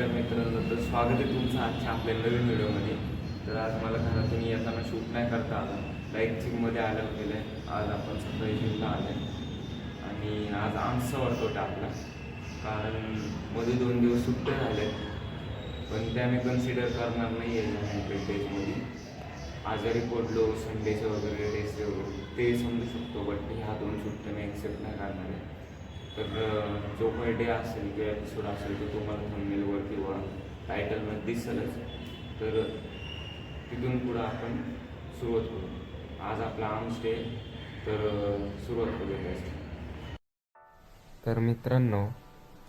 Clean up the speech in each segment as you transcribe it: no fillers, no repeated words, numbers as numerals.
नमस्कार मित्रांनो, तर स्वागत आहे तुमचं आजच्या आपल्या नवीन व्हिडिओमध्ये. तर आज मला घरातून येताना शूट नाही करता आलं, लाईक जिममध्ये आलं गेलं आहे. आज आपण सकाळी जिमला आलं आहे आणि आज आमचा वर्कआउट आपला, कारण मध्ये 2 दिवस सुट्टे झाले, पण ते आम्ही कन्सिडर करणार नाही आहे 100 डेजमध्ये. आजारी पडलो संडेचे वगैरे डेजचे वगैरे ते समजू शकतो, बट ह्या 2 सुट्ट्या मी ॲक्सेप्ट नाही करणार आहे. तर जो काही डे असेल किंवा एपिसोड असेल तो तुम्हाला थंबनेलवर किंवा टायटलमध्ये दिसेलच. तर तिथून पुढं आपण सुरुवात करू. आज आपला आर्म्स डे, तर सुरुवात करूया त्याची. तर मित्रांनो,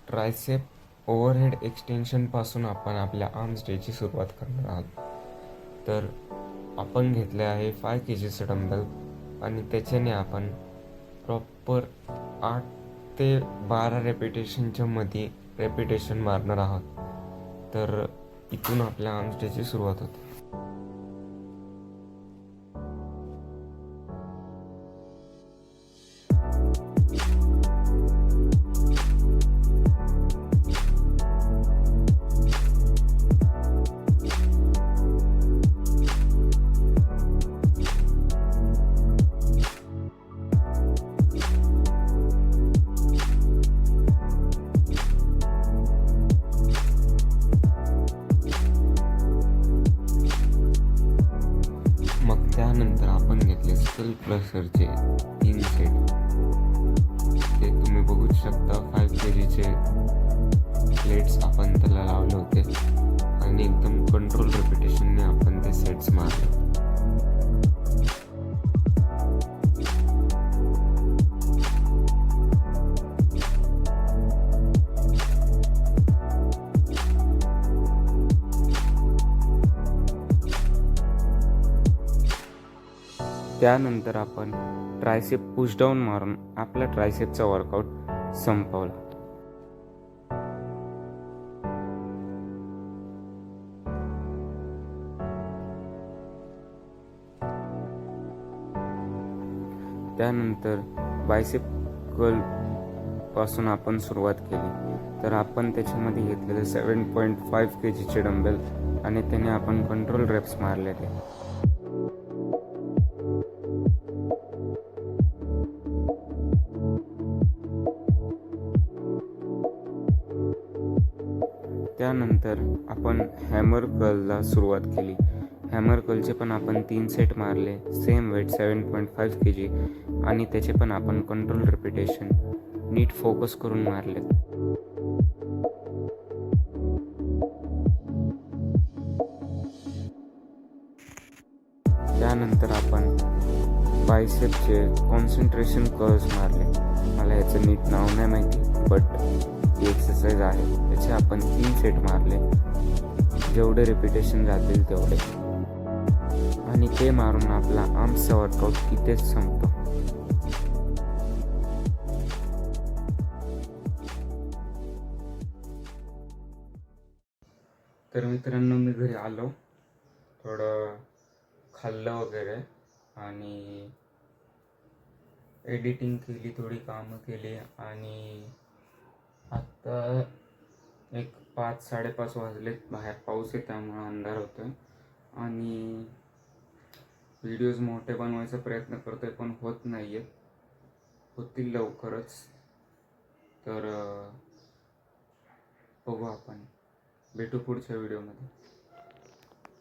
ट्रायसेप ओव्हरहेड एक्सटेन्शनपासून आपण आपल्या आर्म्स डेची सुरुवात करणार आहोत. तर आपण घेतले आहे 5 kgचं डंबल आणि त्याच्याने आपण प्रॉपर 8 ते 12 रेपिटेशनच्या मध्ये रेपिटेशन मारणार आहोत. तर इथून आपल्या आर्म्स डेची सुरुवात होते. मग त्यानंतर आपण घेतले स्कल क्रशरचे 3 सेट. ते तुम्ही बघू शकता 5 kgचे प्लेट्स आपण त्याला लावले होते आणि एकदम कंट्रोल रेपिटेशनने आपण ते सेट्स मारले. त्यानंतर आपण ट्रायसेप पुशडाऊन मारून आपला ट्रायसेपचा वर्कआउट संपवला. त्यानंतर बायसेप कर्ल पासून आपण सुरुवात केली. तर आपण त्याच्यामध्ये घेतलेले 7.5 kgचे डंबेल आणि त्याने आपण कंट्रोल रेप्स मारलेले. त्यानंतर आपण हॅमर कर्लला सुरुवात केली. हॅमर कर्लचे पण आपण 3 सेट मारले, सेम वेट 7.5 kg आणि त्याचे पण आपण कंट्रोल रिपिटेशन नीट फोकस करून मारले. त्यानंतर आपण बायसेपचे कॉन्सन्ट्रेशन कर्ल्स मारले. मला याचं नीट नाव नाही माहिती, बट ही एक्सरसाइज आहे. त्याचे आपण 3 सेट मारले, जेवढे रिपिटेशन जातील तेवढे, आणि ते मारून आपला आर्म्सचा वर्कआउट इथेच संपतो. तर मित्रांनो, मी घरी आलो, थोडं खाल्लं वगैरे आणि एडिटिंग केली, थोडी कामं केली आणि आत्ता एक 5-5:30 वाजलेत. बाहेर पाऊस आहे त्यामुळं अंधार होतोय आणि व्हिडिओज मोठे बनवायचा प्रयत्न करतोय पण होत नाही आहेत. होतील लवकरच. तर बघू, आपण भेटू पुढच्या व्हिडिओमध्ये.